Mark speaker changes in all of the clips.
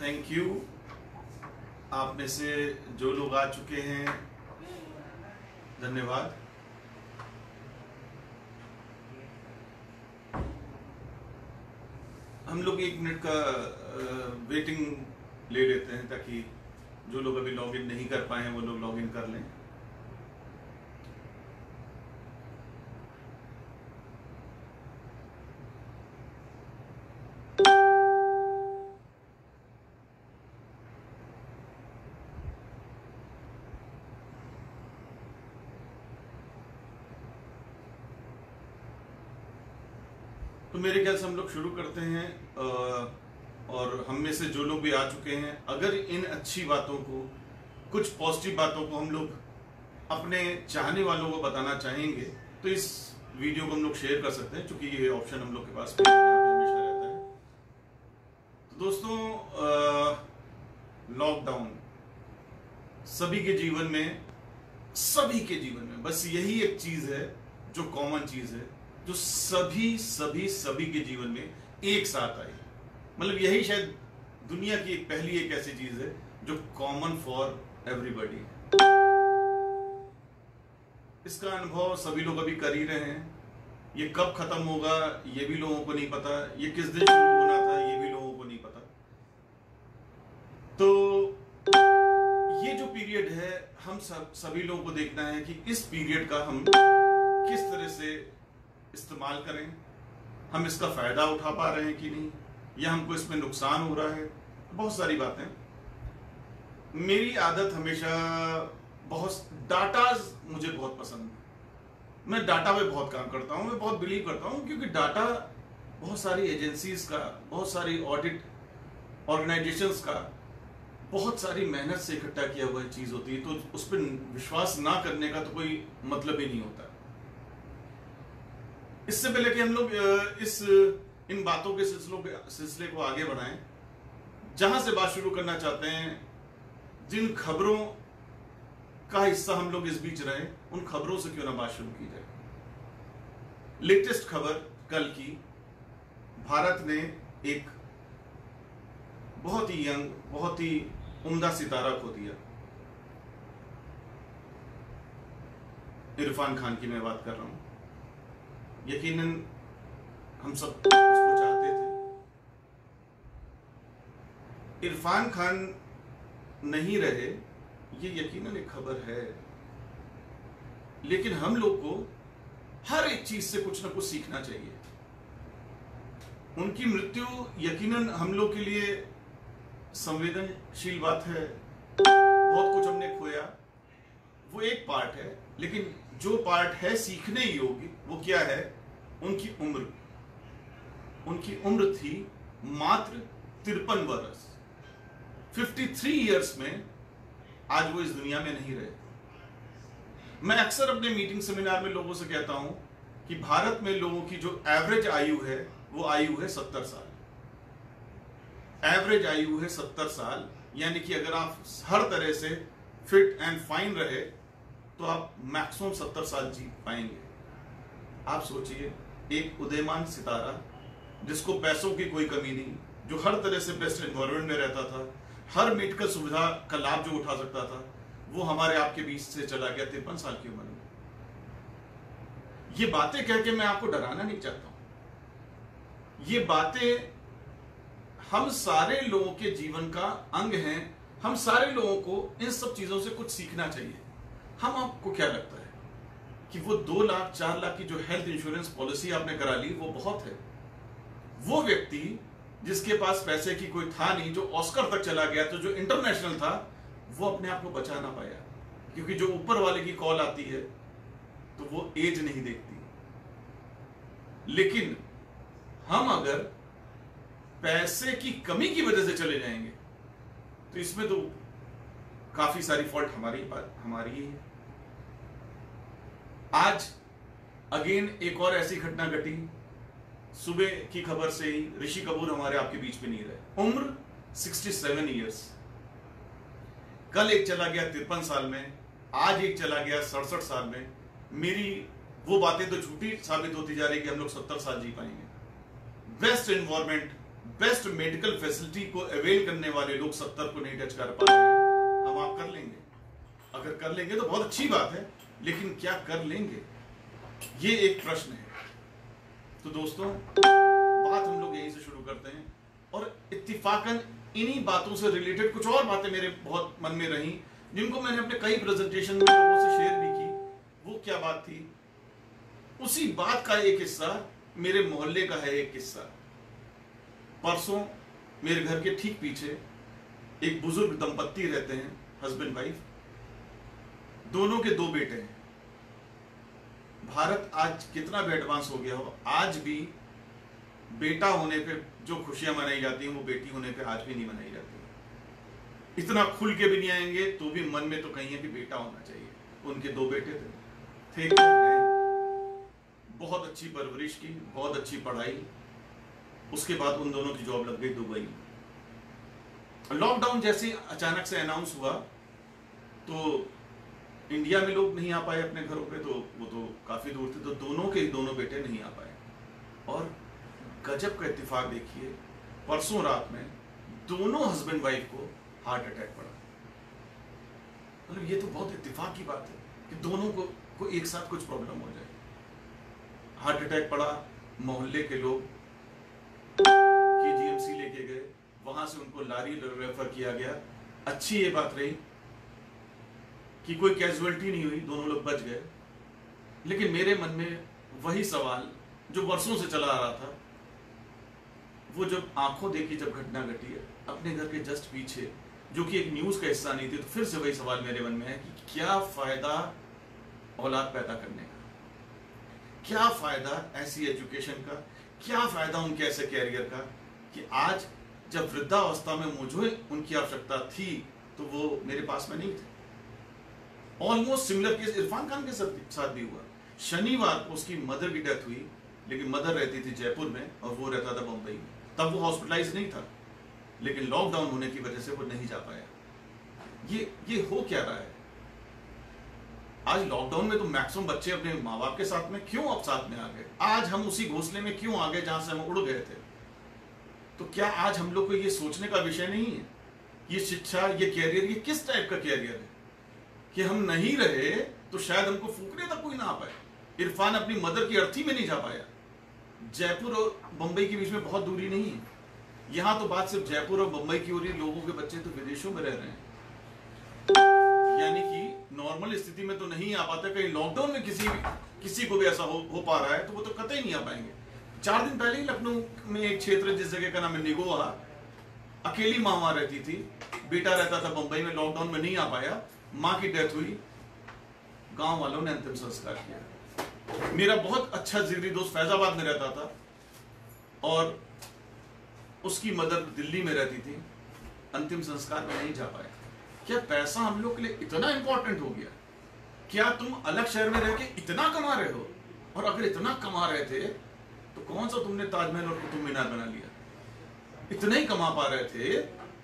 Speaker 1: Thank you. आप में से जो लोग आ चुके हैं धन्यवाद। हम लोग 1 मिनट का वेटिंग ले लेते हैं ताकि जो लोग अभी लॉगिन नहीं कर पाए हैं वो लोग लॉगिन कर लें। तो मेरे ख्याल से हम लोग शुरू करते हैं। और हम में से जो लोग भी आ चुके हैं, अगर इन अच्छी बातों को, कुछ पॉजिटिव बातों को हम लोग अपने चाहने वालों को बताना चाहेंगे तो इस वीडियो को हम लोग शेयर कर सकते हैं, क्योंकि ये ऑप्शन हम लोग के पास हमेशा रहता है। तो दोस्तों, लॉकडाउन सभी के जीवन में बस यही एक चीज है जो कॉमन चीज है, जो सभी के जीवन में एक साथ आई। मतलब यही शायद दुनिया की पहली एक ऐसी चीज है जो कॉमन फॉर एवरीबॉडी। इसका अनुभव सभी लोग अभी कर ही रहे हैं। ये कब खत्म होगा ये भी लोगों को नहीं पता, ये किस दिन शुरू होना था ये भी लोगों को नहीं पता। तो ये जो पीरियड है, हम सभी लोगों को देखना है कि इस पीरियड का हम किस तरह से इस्तेमाल करें। हम इसका फायदा उठा पा रहे हैं कि नहीं, या हमको इसमें नुकसान हो रहा है। बहुत सारी बातें। मेरी आदत हमेशा डाटा मुझे बहुत पसंद है। मैं डाटा पे बहुत काम करता हूं, मैं बहुत बिलीव करता हूं, क्योंकि डाटा बहुत सारी एजेंसीज का, बहुत सारी ऑडिट ऑर्गेनाइजेशंस का बहुत सारी मेहनत से इकट्ठा किया हुआ चीज होती है। तो उस पर विश्वास ना करने का तो कोई मतलब ही नहीं होता। इससे पहले कि हम लोग इन बातों के सिलसिले को आगे बढ़ाएं, जहां से बात शुरू करना चाहते हैं, जिन खबरों का हिस्सा हम लोग इस बीच रहे, उन खबरों से क्यों ना बात शुरू की जाए। लेटेस्ट खबर कल की, भारत ने एक बहुत ही यंग, बहुत ही उम्दा सितारा खो दिया। इरफान खान की मैं बात कर रहा हूं। यकीनन हम सब उसको चाहते थे। इरफान खान नहीं रहे, ये यकीनन एक खबर है, लेकिन हम लोग को हर एक चीज से कुछ ना कुछ सीखना चाहिए। उनकी मृत्यु यकीनन हम लोग के लिए संवेदनशील बात है। बहुत कुछ हमने खोया, वो एक पार्ट है, लेकिन जो पार्ट है सीखने योग्य, वो क्या है? उनकी उम्र थी मात्र 53 वर्ष। 53 इयर्स में आज वो इस दुनिया में नहीं रहे। मैं अक्सर अपने मीटिंग सेमिनार में लोगों से कहता हूं कि भारत में लोगों की जो एवरेज आयु है वो आयु है 70 साल। एवरेज आयु है 70 साल, यानी कि अगर आप हर तरह से फिट एंड फाइन रहे तो आप मैक्सिमम 70 साल जी पाएंगे। आप सोचिए, एक उदयमान सितारा जिसको पैसों की कोई कमी नहीं, जो हर तरह से बेस्ट एनवायरनमेंट में रहता था, हर मेडिकल सुविधा का लाभ जो उठा सकता था, वो हमारे आपके बीच से चला गया 53 साल की उम्र में। ये बातें कह के मैं आपको डराना नहीं चाहता हूं। ये बातें हम सारे लोगों के जीवन का अंग हैं। हम सारे लोगों को इन सब चीजों से कुछ सीखना चाहिए। हम आपको क्या लगता है कि वो 2 लाख 4 लाख की जो हेल्थ इंश्योरेंस पॉलिसी आपने करा ली वो बहुत है? वो व्यक्ति जिसके पास पैसे की कोई था नहीं, जो ऑस्कर तक चला गया, तो जो इंटरनेशनल था, वो अपने आप को बचा ना पाया, क्योंकि जो ऊपर वाले की कॉल आती है तो वो एज नहीं देखती। लेकिन हम अगर पैसे की कमी की वजह से चले जाएंगे तो इसमें तो काफी सारी फॉल्ट हमारी ही है। आज अगेन एक और ऐसी घटना घटी। सुबह की खबर से ही ऋषि कपूर हमारे आपके बीच में नहीं रहे। उम्र 67 इयर्स। कल एक चला गया 53 साल में, आज एक चला गया 67 साल में। मेरी वो बातें तो झूठी साबित होती जा रही कि हम लोग 70 साल जी पाएंगे। Best environment, best medical facility को अवेल करने वाले लोग 70 को नहीं टच कर पा रहे हैं। हम आप कर लेंगे, अगर कर लेंगे तो बहुत अच्छी बात है, लेकिन क्या कर लेंगे, ये एक प्रश्न है। तो दोस्तों, बात हम लोग यहीं से शुरू करते हैं, और इत्तिफाकन इन्हीं बातों से रिलेटेड कुछ और बातें मेरे बहुत मन में रही, जिनको मैंने अपने कई प्रेजेंटेशन में लोगों से शेयर भी की। वो क्या बात थी? उसी बात का एक हिस्सा मेरे मोहल्ले का है। एक किस्सा, परसों मेरे घर के ठीक पीछे एक बुजुर्ग दंपत्ति रहते हैं, हस्बैंड वाइफ, दोनों के 2 बेटे हैं। भारत आज कितना भी एडवांस हो गया हो, आज भी बेटा होने पे जो खुशियां मनाई जाती हैं वो बेटी होने पे आज भी नहीं मनाई जाती। इतना खुल के भी नहीं आएंगे तो भी मन में तो कहीं है कि बेटा होना चाहिए। उनके 2 बेटे थे, बहुत अच्छी परवरिश की, बहुत अच्छी पढ़ाई। उसके बाद उन दोनों की जॉब लग गई दुबई। लॉकडाउन जैसे अचानक से अनाउंस हुआ तो इंडिया में लोग नहीं आ पाए अपने घरों पे, तो वो तो काफी दूर थे, तो दोनों के 2 बेटे नहीं आ पाए। और गजब का इत्तेफाक देखिए, परसों रात में दोनों हस्बैंड वाइफ को हार्ट अटैक पड़ा। मतलब ये तो बहुत इत्तेफाक की बात है कि दोनों को एक साथ कुछ प्रॉब्लम हो जाए। हार्ट अटैक पड़ा, मोहल्ले के लोग केजीएमसी लेके गए, वहां से उनको लारी रेफर किया गया। अच्छी ये बात रही कि कोई कैजुअलिटी नहीं हुई, दोनों लोग बच गए। लेकिन मेरे मन में वही सवाल जो वर्षों से चला आ रहा था, वो जब आंखों देखी जब घटना घटी है अपने घर के जस्ट पीछे, जो कि एक न्यूज का हिस्सा नहीं थी, तो फिर से वही सवाल मेरे मन में है कि क्या फायदा औलाद पैदा करने का, क्या फायदा ऐसी एजुकेशन का, क्या फायदा उनके ऐसे कैरियर का कि आज जब वृद्धावस्था में मुझे उनकी आवश्यकता थी तो वो मेरे पास में नहीं थे। Almost similar case Irfan Khan के साथ भी हुआ। शनिवार को उसकी मदर की डेथ हुई, लेकिन मदर रहती थी जयपुर में और वो रहता था बंबई में। तब वो हॉस्पिटलाइज नहीं था, लेकिन लॉकडाउन होने की वजह से वो नहीं जा पाया। ये हो क्या रहा है? आज लॉकडाउन में तो मैक्सिमम बच्चे अपने माँ बाप के साथ में क्यों अब साथ में आ गए? आज हम उसी घोंसले में क्यों आ गए जहां से हम उड़ गए थे? तो क्या आज हम लोग को ये सोचने का विषय नहीं है, ये शिक्षा, ये कैरियर, ये किस टाइप का कैरियर है कि हम नहीं रहे तो शायद हमको फूकने तक कोई ना आ पाए। इरफान अपनी मदर की अर्थी में नहीं जा पाया। जयपुर और बंबई के बीच में बहुत दूरी नहीं है। यहां तो बात सिर्फ जयपुर और बंबई की हो रही है, लोगों के बच्चे तो विदेशों में रह रहे हैं, यानी कि नॉर्मल स्थिति में तो नहीं आ पाते। कहीं लॉकडाउन में किसी को भी ऐसा हो पा रहा है तो वो तो कतई नहीं आ पाएंगे। 4 दिन पहले ही लखनऊ में एक क्षेत्र जिस जगह का नाम है निगोआ, अकेली माँ वहां रहती थी, बेटा रहता था बंबई में, लॉकडाउन में नहीं आ पाया, माँ की डेथ हुई, गांव वालों ने अंतिम संस्कार किया। मेरा बहुत अच्छा जिगरी दोस्त फैजाबाद में रहता था और उसकी मदर दिल्ली में रहती थी, अंतिम संस्कार में नहीं जा पाए। क्या पैसा हम लोग के लिए इतना इंपॉर्टेंट हो गया? क्या तुम अलग शहर में रह के इतना कमा रहे हो? और अगर इतना कमा रहे थे तो कौन सा तुमने ताजमहल और कुतुब मीनार बना लिया? इतना ही कमा पा रहे थे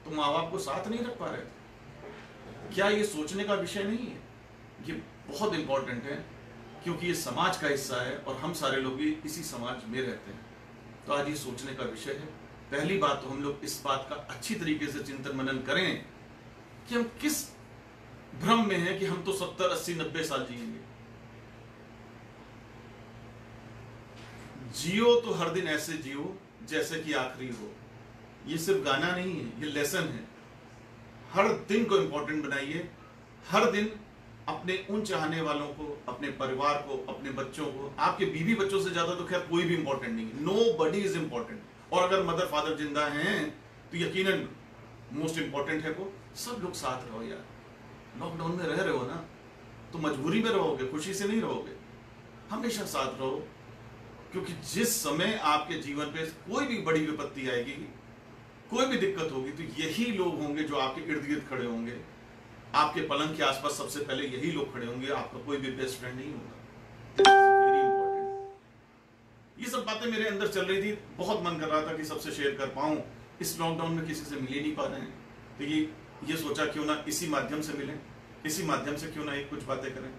Speaker 1: तो माँ बाप को साथ नहीं रख पा रहे थे? क्या ये सोचने का विषय नहीं है? ये बहुत इंपॉर्टेंट है, क्योंकि ये समाज का हिस्सा है और हम सारे लोग भी इसी समाज में रहते हैं। तो आज ये सोचने का विषय है। पहली बात तो हम लोग इस बात का अच्छी तरीके से चिंतन मनन करें कि हम किस भ्रम में हैं कि हम तो 70, 80, 90 साल जिएंगे। जियो तो हर दिन ऐसे जियो जैसे कि आखिरी हो। ये सिर्फ गाना नहीं है, ये लेसन है। हर दिन को इंपॉर्टेंट बनाइए। हर दिन अपने उन चाहने वालों को, अपने परिवार को, अपने बच्चों को, आपके बीवी बच्चों से ज्यादा तो खैर कोई भी इंपॉर्टेंट नहीं है। Nobody is important. और अगर मदर फादर जिंदा हैं तो यकीनन मोस्ट इंपॉर्टेंट है वो। सब लोग साथ रहो यार। लॉकडाउन में रह रहे हो ना, तो मजबूरी में रहोगे, खुशी से नहीं रहोगे। हमेशा साथ रहो, क्योंकि जिस समय आपके जीवन पे कोई भी बड़ी विपत्ति आएगी, कोई भी दिक्कत होगी, तो यही लोग होंगे जो आपके इर्द गिर्द खड़े होंगे। आपके पलंग के आसपास सबसे पहले यही लोग खड़े होंगे। आपका कोई भी बेस्ट फ्रेंड नहीं होगा। Very important. ये सब बातें मेरे अंदर चल रही थी, बहुत मन कर रहा था कि सबसे शेयर कर पाऊं। इस लॉकडाउन में किसी से मिल ही नहीं पा रहे हैं, तो ये सोचा क्यों ना इसी माध्यम से मिलें, इसी माध्यम से क्यों ना एक कुछ बातें करें।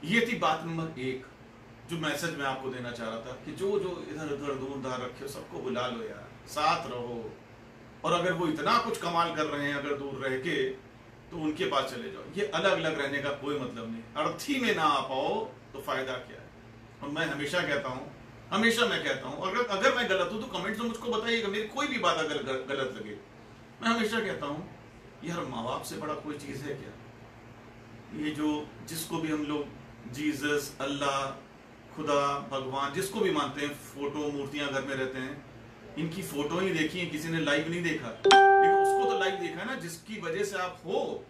Speaker 1: ये थी बात नंबर 1 जो मैसेज मैं आपको देना चाह रहा था कि जो इधर उधर दूर दार रखे हो सबको बुला लो यार। साथ रहो। और अगर वो इतना कुछ कमाल कर रहे हैं अगर दूर रह के, तो उनके पास चले जाओ। ये अलग अलग रहने का कोई मतलब नहीं। अर्थ ही में ना आ पाओ तो फायदा क्या है। और मैं हमेशा कहता हूं, अगर मैं गलत हूं तो कमेंट्स में मुझको बताइएगा। मेरी कोई भी बात अगर गलत लगे, मैं हमेशा कहता हूं यार माँ बाप से बड़ा कोई चीज है क्या। ये जो जिसको भी हम लोग जीसस, अल्लाह, खुदा, भगवान जिसको भी मानते हैं, फोटो मूर्तियां घर में रहते हैं, इनकी फोटो ही देखी है, किसी ने लाइव नहीं देखा, लेकिन उसको तो लाइव देखा है ना जिसकी वजह से आप हो।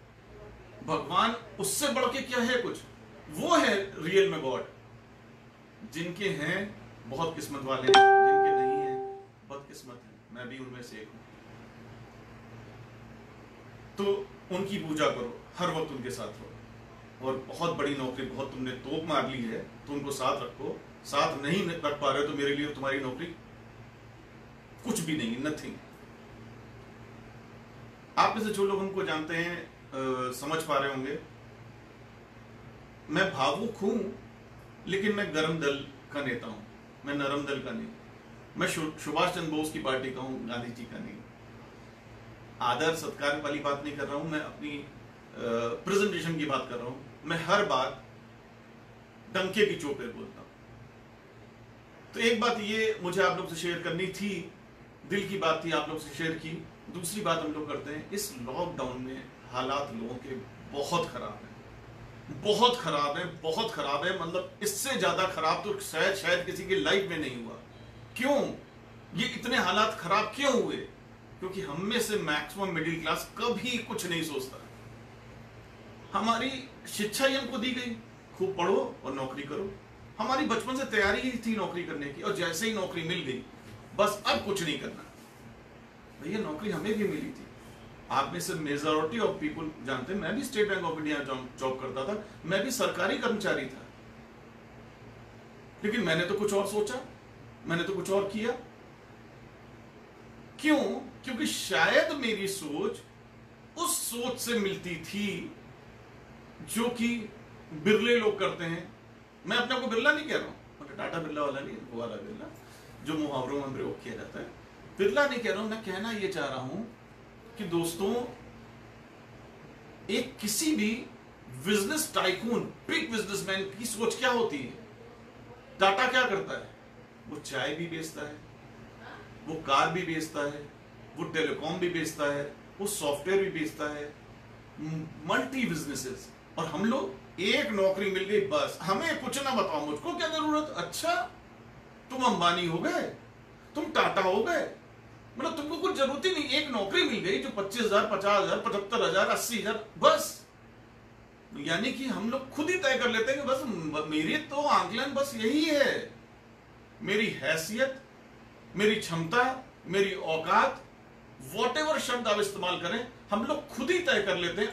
Speaker 1: भगवान उससे बढ़ के क्या है कुछ, वो है रियल में गॉड। जिनके हैं बहुत किस्मत वाले हैं, जिनके नहीं है बदकिस्मत है। मैं भी उनमें से एक हूं। तो उनकी पूजा करो, हर वक्त उनके साथ रहो। और बहुत बड़ी नौकरी, बहुत तुमने तोप मार ली है तो उनको साथ रखो। साथ नहीं रख पा रहे तो मेरे लिए तुम्हारी नौकरी कुछ भी नहीं, नथिंग। आप में से जो लोग हमको जानते हैं समझ पा रहे होंगे, मैं भावुक हूं लेकिन मैं गर्म दल का नेता हूं, मैं नरम दल का नहीं। मैं सुभाष चंद्र बोस की पार्टी का हूं, गांधी जी का नहीं। आदर सत्कार वाली बात नहीं कर रहा हूं, मैं अपनी प्रेजेंटेशन की बात कर रहा हूं। मैं हर बात डंके की चोट पे बोलता हूं। तो एक बात ये मुझे आप लोग से शेयर करनी थी, दिल की बात थी, आप लोग से शेयर की। दूसरी बात हम लोग करते हैं, इस लॉकडाउन में हालात लोगों के बहुत खराब है, बहुत खराब है, बहुत खराब है। मतलब इससे ज्यादा खराब तो शायद किसी की लाइफ में नहीं हुआ। क्यों ये इतने हालात खराब क्यों हुए? क्योंकि हम में से मैक्सिमम मिडिल क्लास कभी कुछ नहीं सोचता। हमारी शिक्षा ही हमको दी गई, खूब पढ़ो और नौकरी करो। हमारी बचपन से तैयारी ही थी नौकरी करने की, और जैसे ही नौकरी मिल गई बस अब कुछ नहीं करना। भैया नौकरी हमें भी मिली थी। आप में से मेजॉरिटी ऑफ पीपल जानते हैं, मैं भी state bank of India job करता था, मैं भी सरकारी कर्मचारी था। लेकिन मैंने तो कुछ और सोचा, मैंने तो कुछ और किया। क्यों? क्योंकि शायद मेरी सोच उस सोच से मिलती थी जो कि बिरले लोग करते हैं। मैं अपने को बिरला नहीं कह रहा हूं, टाटा बिरला वाला नहीं, वो वाला बिरला जो मुहावरों में प्रयोग किया जाता है, बिरला नहीं कह रहा हूं। मैं कहना यह चाह रहा हूं कि दोस्तों, एक किसी भी बिजनेस टाइकून, बिग बिजनेसमैन की सोच क्या होती है? टाटा क्या करता है? वो चाय भी बेचता है, वो कार भी बेचता है, वो टेलीकॉम भी बेचता है, वो सॉफ्टवेयर भी बेचता है, मल्टी बिजनेसेस। और हम लोग एक नौकरी मिल गई बस, हमें कुछ ना बताओ, मुझको क्या जरूरत। अच्छा तुम अंबानी हो गए, तुम टाटा हो गए, मतलब तुमको कुछ जरूरत ही नहीं। एक नौकरी मिल गई जो 25,000, 50,000, 75,000, 80,000, बस। यानी कि हम लोग खुद ही तय कर लेते हैं कि बस मेरी तो आंकलन बस यही है, मेरी हैसियत, मेरी क्षमता, मेरी औकात, वॉटेवर शब्द आप इस्तेमाल करें, हम लोग खुद ही तय कर लेते हैं।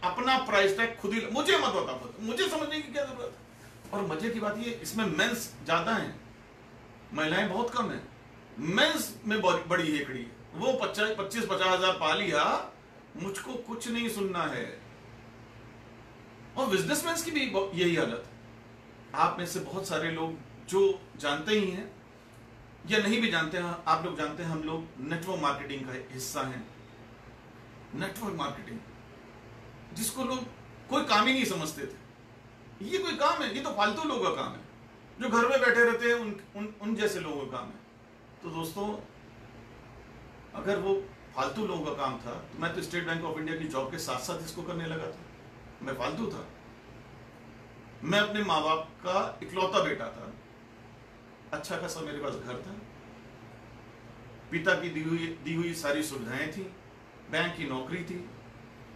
Speaker 1: अपना प्राइस टैग खुद ही। मुझे मत बताओ, मुझे समझने की क्या जरूरत है। और मजे की बात ये, इसमें मेंस ज्यादा हैं, महिलाएं बहुत कम है। मेंस में बड़ी हेकड़ी है। वो 25-50,000 पा लिया, मुझको कुछ नहीं सुनना है। और बिजनेसमैन की भी यही हालत है। आप में से बहुत सारे लोग जो जानते ही हैं या नहीं भी जानते हैं, आप लोग जानते हैं हम लोग नेटवर्क मार्केटिंग का हिस्सा हैं। नेटवर्क मार्केटिंग जिसको लोग कोई काम ही नहीं समझते थे, ये कोई काम है? ये तो फालतू लोगों का काम है, जो घर में बैठे रहते हैं, उन जैसे लोगों का काम है। तो दोस्तों, अगर वो फालतू लोगों का काम था तो मैं तो स्टेट बैंक ऑफ इंडिया की जॉब के साथ साथ इसको करने लगा था। मैं फालतू था? मैं अपने माँ बाप का इकलौता बेटा था। अच्छा खासा मेरे पास घर था, पिता की दी हुई सारी सुविधाएं थी, बैंक की नौकरी थी,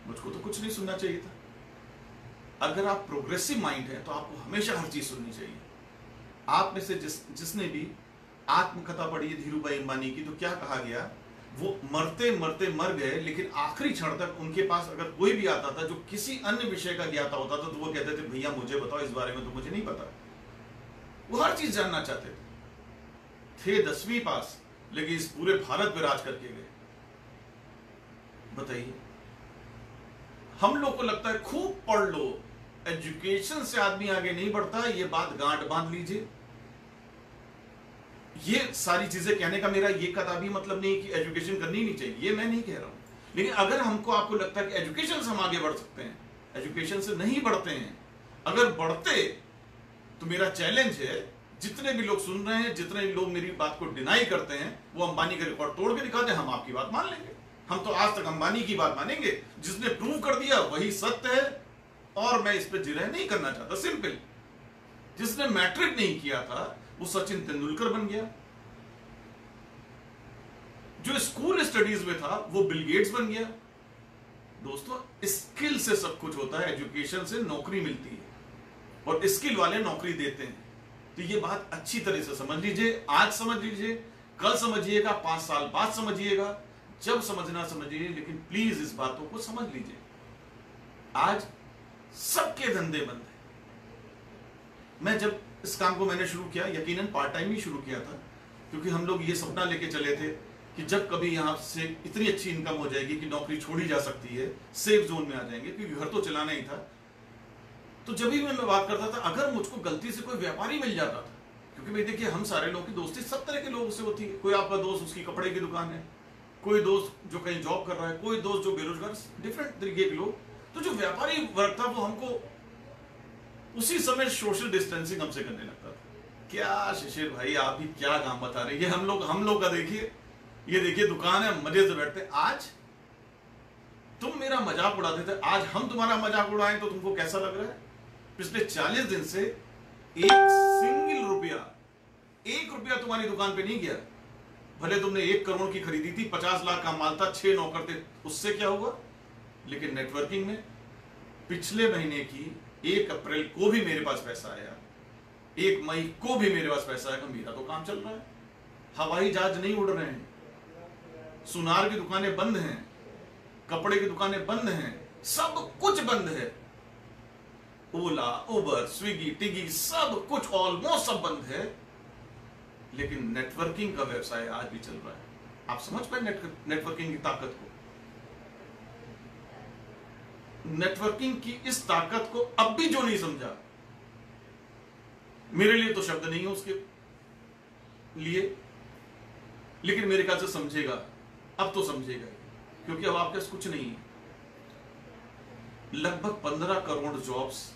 Speaker 1: मुझको तो कुछ नहीं सुनना चाहिए था। अगर आप प्रोग्रेसिव माइंड है तो आपको हमेशा हर चीज सुननी चाहिए। आप में से जिसने भी आत्मकथा पढ़ी है धीरूभाई अंबानी की, तो क्या कहा गया? वो मरते मरते मर गए, लेकिन आखिरी क्षण तक उनके पास अगर कोई भी आता था जो किसी अन्य विषय का ज्ञाता होता था, तो वो कहते थे भैया मुझे बताओ, इस बारे में तो मुझे नहीं पता। वो हर चीज जानना चाहते थे 10वीं पास, लेकिन इस पूरे भारत पे राज करके गए। बताइए, हम लोग को लगता है खूब पढ़ लो, एजुकेशन से आदमी आगे नहीं बढ़ता। ये बात गांठ बांध लीजिए, ये सारी चीजें कहने का मेरा ये कदापि मतलब नहीं कि एजुकेशन करनी नहीं चाहिए, ये मैं नहीं कह रहा हूं। लेकिन अगर हमको आपको लगता है कि एजुकेशन से हम आगे बढ़ सकते हैं, एजुकेशन से नहीं बढ़ते हैं। अगर बढ़ते तो मेरा चैलेंज है, जितने भी लोग सुन रहे हैं, जितने लोग मेरी बात को डिनाई करते हैं, वो अंबानी का रिकॉर्ड तोड़ के दिखाते हैं, हम आपकी बात मान लेंगे। हम तो आज तक अंबानी की बात मानेंगे, जिसने प्रूव कर दिया वही सत्य है, और मैं इस पे जिरह नहीं करना चाहता। सिंपल, जिसने मैट्रिक नहीं किया था वो सचिन तेंदुलकर बन गया, जो स्कूल स्टडीज में था वो बिल गेट्स बन गया। दोस्तों, स्किल से सब कुछ होता है, एजुकेशन से नौकरी मिलती है, और स्किल वाले नौकरी देते हैं। तो ये बात अच्छी तरह से समझ लीजिए, आज समझ लीजिए, कल समझिएगा, 5 साल बाद समझिएगा, जब समझना समझिए, लेकिन प्लीज इस बातों को समझ लीजिए। आज सबके धंधे बंद है। मैं जब इस काम को मैंने शुरू किया, यकीनन पार्ट टाइम ही शुरू किया था, क्योंकि हम लोग ये सपना लेके चले थे कि जब कभी यहां से इतनी अच्छी इनकम हो जाएगी कि नौकरी छोड़ी जा सकती है, सेफ जोन में आ जाएंगे, क्योंकि घर तो चलाना ही था। तो जब भी मैं बात करता था, अगर मुझको गलती से कोई व्यापारी मिल जाता था, क्योंकि भाई देखिए, हम सारे लोगों की दोस्ती सब तरह के लोगों से होती है। कोई आपका दोस्त उसकी कपड़े की दुकान है, कोई दोस्त जो कहीं जॉब कर रहा है, कोई दोस्त जो बेरोजगार, डिफरेंट तरीके के लोग। तो जो व्यापारी वर्ग था वो हमको उसी समय सोशल डिस्टेंसिंग हमसे करने लगता था। क्या शिशिर भाई, आप ही क्या काम बता रहे हैं, हम लोग का देखिए, ये देखिए दुकान है, मजे से बैठते। आज तुम मेरा मजाक उड़ाते थे, आज हम तुम्हारा मजाक उड़ाएं तो तुमको कैसा लग रहा है? पिछले 40 दिन से एक सिंगल रुपया, 1 रुपया तुम्हारी दुकान पे नहीं गया। भले तुमने 1 करोड़ की खरीदी थी, 50 लाख का माल था, 6 नौकर थे, उससे क्या हुआ? लेकिन नेटवर्किंग में पिछले महीने की 1 अप्रैल को भी मेरे पास पैसा आया, 1 मई को भी मेरे पास पैसा आया, मेरा तो काम चल रहा है। हवाई जहाज नहीं उड़ रहे हैं, सुनार की दुकानें बंद हैं, कपड़े की दुकानें बंद हैं, सब कुछ बंद है। ओला, उबर, स्विगी, टिगी, सब कुछ ऑलमोस्ट सब बंद है, लेकिन नेटवर्किंग का व्यवसाय आज भी चल रहा है। आप समझ पाए नेटवर्किंग की ताकत को? नेटवर्किंग की इस ताकत को अब भी जो नहीं समझा, मेरे लिए तो शब्द नहीं है उसके लिए, लेकिन मेरे ख्याल से समझेगा, अब तो समझेगा, क्योंकि अब आपके पास कुछ नहीं है। लगभग 15 करोड़ जॉब्स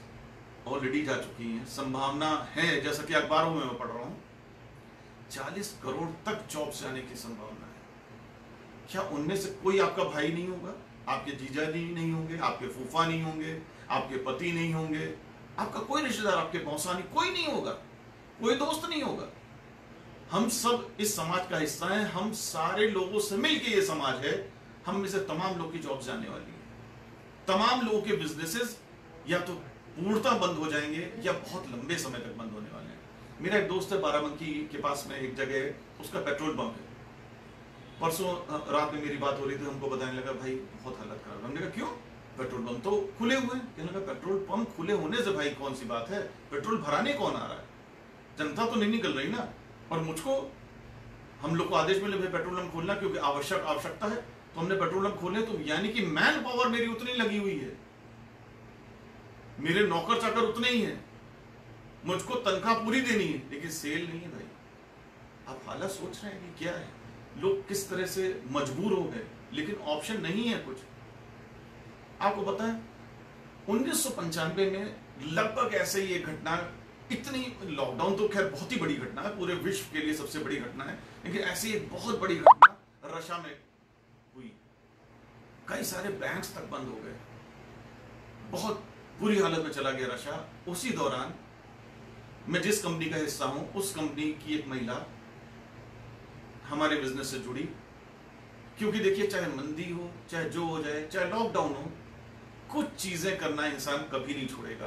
Speaker 1: ऑलरेडी जा चुकी हैं, संभावना है, जैसा कि अखबारों में मैं पढ़ रहा हूं, 40 करोड़ तक जॉब्स जाने की संभावना है। क्या उनमें से कोई आपका भाई नहीं होगा? आपके जीजा जी नहीं होंगे, आपके फूफा नहीं होंगे, आपके पति नहीं होंगे, आपका कोई रिश्तेदार, आपके मौसा नहीं, कोई नहीं होगा, कोई दोस्त नहीं होगा। हम सब इस समाज का हिस्सा हैं, हम सारे लोगों से मिलकर ये समाज है। हम में से तमाम लोग की जॉब जाने वाली है, तमाम लोगों के बिजनेसेस या तो पूर्णतः बंद हो जाएंगे या बहुत लंबे समय तक बंद होने वाले हैं। मेरा एक दोस्त है बाराबंकी के पास में एक जगह है, उसका पेट्रोल पंप है। परसों रात में मेरी बात हो रही थी, हमको बताने लगा भाई बहुत हालत खराब। हमने कहा क्यों? पेट्रोल पंप तो खुले हुए हैं। कहने लगा पेट्रोल पंप खुले होने से भाई कौन सी बात है, पेट्रोल भराने कौन आ रहा है? जनता तो नहीं निकल रही ना। और मुझको, हम लोग को आदेश मिले भाई पेट्रोल पंप खोलना, क्योंकि आवश्यकता है, तो हमने पेट्रोल पंप खोले। तो यानी कि मैन पावर मेरी उतनी लगी हुई है, मेरे नौकर चाकर उतने ही हैं, मुझको तनख्वाह पूरी देनी है, लेकिन सेल नहीं है भाई। आप हालत सोच रहे हैं कि क्या है, लोग किस तरह से मजबूर हो गए, लेकिन ऑप्शन नहीं है कुछ। आपको पता है 1995 में लगभग ऐसे ही एक घटना, इतनी, लॉकडाउन तो खैर बहुत ही बड़ी घटना है, पूरे विश्व के लिए सबसे बड़ी घटना है, लेकिन ऐसी एक बहुत बड़ी घटना रशिया में हुई। कई सारे बैंक्स तक बंद हो गए, बहुत बुरी हालत में चला गया रशिया। उसी दौरान मैं जिस कंपनी का हिस्सा हूं, उस कंपनी की एक महिला हमारे बिजनेस से जुड़ी, क्योंकि देखिए चाहे मंदी हो, चाहे जो हो जाए, चाहे लॉकडाउन हो, कुछ चीजें करना इंसान कभी नहीं छोड़ेगा।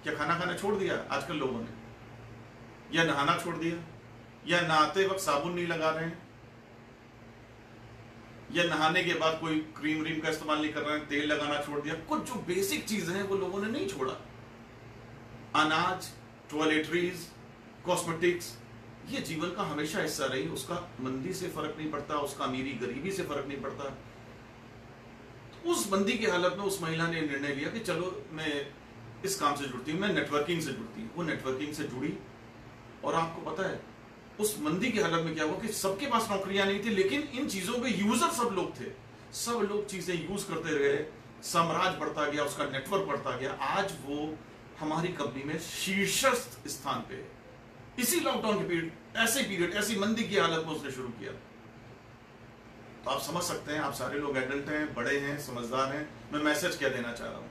Speaker 1: क्या खाना खाना छोड़ दिया आजकल लोगों ने, या नहाना छोड़ दिया, या नहाते वक्त साबुन नहीं लगा रहे हैं, या नहाने के बाद कोई क्रीम व्रीम का इस्तेमाल नहीं कर रहे हैं, तेल लगाना छोड़ दिया। कुछ जो बेसिक चीजें हैं वो लोगों ने नहीं छोड़ा। अनाज, टॉयलेटरीज, कॉस्मेटिक्स, ये जीवन का हमेशा हिस्सा रही। उसका मंदी से फर्क नहीं पड़ता, उसका अमीरी गरीबी से फर्क नहीं पड़ता। तो उस मंदी की हालत में उस महिला ने निर्णय लिया कि चलो मैं इस काम से जुड़ती हूँ, मैं नेटवर्किंग से जुड़ती हूँ। वो नेटवर्किंग से जुड़ी, और आपको पता है उस मंदी की हालत में क्या हुआ कि सबके पास नौकरियां नहीं थी, लेकिन इन चीजों के यूजर सब लोग थे, सब लोग चीजें यूज करते रहे, साम्राज्य बढ़ता गया, उसका नेटवर्क बढ़ता गया। आज वो हमारी कंपनी में शीर्षस्थ स्थान पे है। इसी लॉकडाउन के पीरियड ऐसी मंदी की हालत में उसने शुरू किया। तो आप समझ सकते हैं, आप सारे लोग एडल्ट हैं, बड़े हैं, समझदार हैं। मैं मैसेज क्या देना चाह रहा हूं,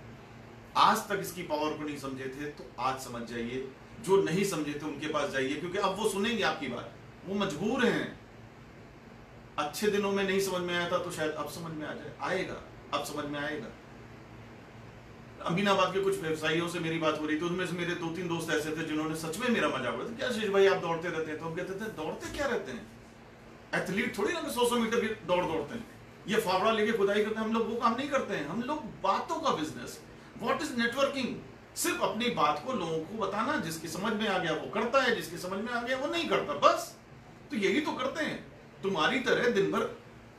Speaker 1: आज तक इसकी पावर को नहीं समझे थे तो आज समझ जाइए, जो नहीं समझे थे उनके पास जाइए, क्योंकि अब वो सुनेंगे आपकी बात, वो मजबूर हैं। अच्छे दिनों में नहीं समझ में आया था तो शायद अब समझ में आ जाए, आएगा, अब समझ में आएगा। अमीनाबाद के कुछ व्यवसायियों से मेरी बात हो रही थी, उनमें से मेरे 2-3 दोस्त ऐसे थे जिन्होंने सच में मेरा मजाक उड़ाया, क्या आशीष भाई आप दौड़ते रहते हैं? तो हम कहते थे दौड़ते क्या रहते हैं, एथलीट थोड़ी ना 100 मीटर की दौड़ते हैं, ये फावड़ा लेके खुदाई करते हैं, हम लोग वो काम नहीं करते हैं। हम लोग बातों का बिजनेस, व्हाट इज नेटवर्किंग, सिर्फ अपनी बात को लोगों को बताना, जिसकी समझ में आ गया वो करता है, जिसकी समझ में आ गया वो नहीं करता, बस। तो यही तो करते हैं। तुम्हारी तरह दिन भर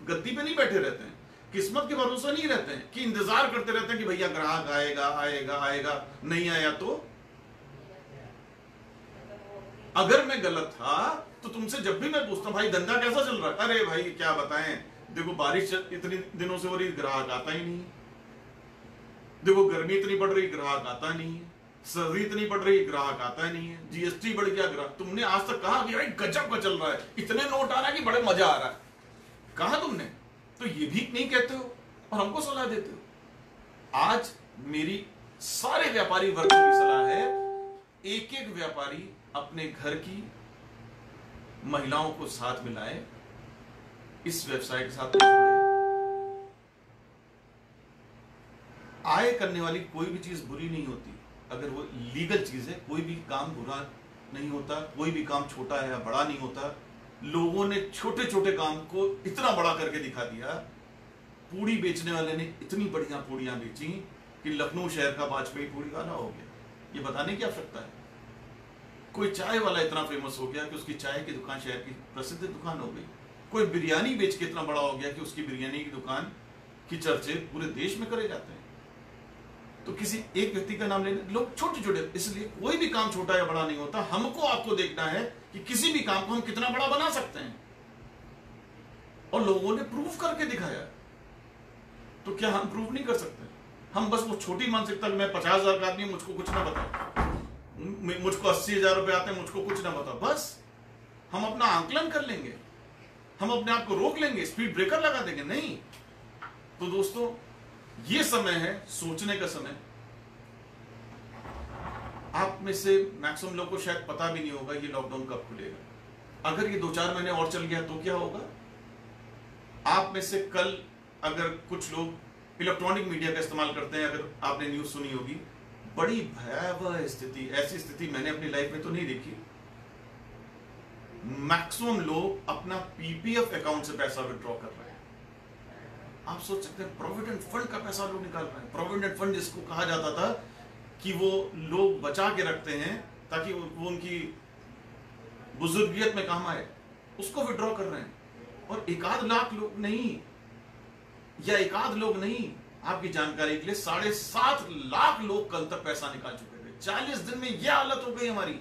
Speaker 1: गद्दी पे नहीं बैठे रहते हैं, किस्मत के भरोसे नहीं रहते हैं कि इंतजार करते रहते हैं कि भैया ग्राहक आएगा आएगा आएगा, नहीं आया तो। अगर मैं गलत था तो तुमसे जब भी मैं पूछता हूं भाई धंधा कैसा चल रहा है, अरे भाई क्या बताएं, देखो बारिश इतनी दिनों से हो रही, ग्राहक आता ही नहीं, देखो गर्मी इतनी बढ़ रही, ग्राहक आता नहीं है, सर्दी इतनी बढ़ रही, ग्राहक आता नहीं है, जीएसटी बढ़ गया, ग्राहक। तुमने आज तक कहा कि भाई गजब का चल रहा है, इतने नोट आ रहा है कि बड़े मजा आ रहा है, कहा तुमने? तो ये भी नहीं कहते हो और हमको सलाह देते हो। आज मेरी सारे व्यापारी वर्ग की सलाह है, एक एक व्यापारी अपने घर की महिलाओं को साथ मिलाए, इस व्यवसाय के साथ जुड़े। आय करने वाली कोई भी चीज बुरी नहीं होती अगर वो लीगल चीज है, कोई भी काम बुरा नहीं होता, कोई भी काम छोटा है या बड़ा नहीं होता। लोगों ने छोटे छोटे काम को इतना बड़ा करके दिखा दिया। पूड़ी बेचने वाले ने इतनी बढ़िया पूड़ियां बेची कि लखनऊ शहर का वाजपेयी पूड़ी वाला हो गया, ये बताने की आवश्यकता है। कोई चाय वाला इतना फेमस हो गया कि उसकी चाय की दुकान शहर की प्रसिद्ध दुकान हो गई। कोई बिरयानी बेच के इतना बड़ा हो गया कि उसकी बिरयानी की दुकान की चर्चे पूरे देश में करे जाते हैं। तो किसी एक व्यक्ति का नाम लेने, लोग छोटे छोटे, इसलिए कोई भी काम छोटा या बड़ा नहीं होता। हमको आपको देखना है कि किसी भी काम को हम कितना बड़ा बना सकते हैं, और लोगों ने प्रूव करके दिखाया। तो क्या हम प्रूव नहीं कर सकते? हम बस वो छोटी मानसिकता, मैं 50,000 का आदमी, मुझको कुछ ना बताओ, मुझको 80,000 रुपए आते हैं, मुझको कुछ ना बताओ, बस हम अपना आंकलन कर लेंगे, हम अपने आप को रोक लेंगे, स्पीड ब्रेकर लगा देंगे? नहीं। तो दोस्तों, ये समय है सोचने का समय। आप में से मैक्सिमम लोगों को शायद पता भी नहीं होगा ये लॉकडाउन कब खुलेगा। अगर ये 2-4 महीने और चल गया तो क्या होगा? आप में से कल अगर कुछ लोग इलेक्ट्रॉनिक मीडिया का इस्तेमाल करते हैं, अगर आपने न्यूज सुनी होगी, बड़ी भयावह स्थिति, ऐसी स्थिति मैंने अपनी लाइफ में तो नहीं देखी। मैक्सिमम लोग अपना पीपीएफ अकाउंट से पैसा विड्रॉ कर रहे हैं। आप सोच सकते हैं, प्रोविडेंट फंड का पैसा लोग निकाल रहे हैं। प्रोविडेंट फंड जिसको कहा जाता था कि वो लोग बचा के रखते हैं ताकि वो उनकी बुजुर्गियत में काम आए, उसको विड्रॉ कर रहे हैं। और एकाध लाख लोग नहीं, या एकाध लोग नहीं, आपकी जानकारी के लिए 7.5 लाख लोग कल तक पैसा निकाल चुके थे। 40 दिन में यह हालत हो गई हमारी।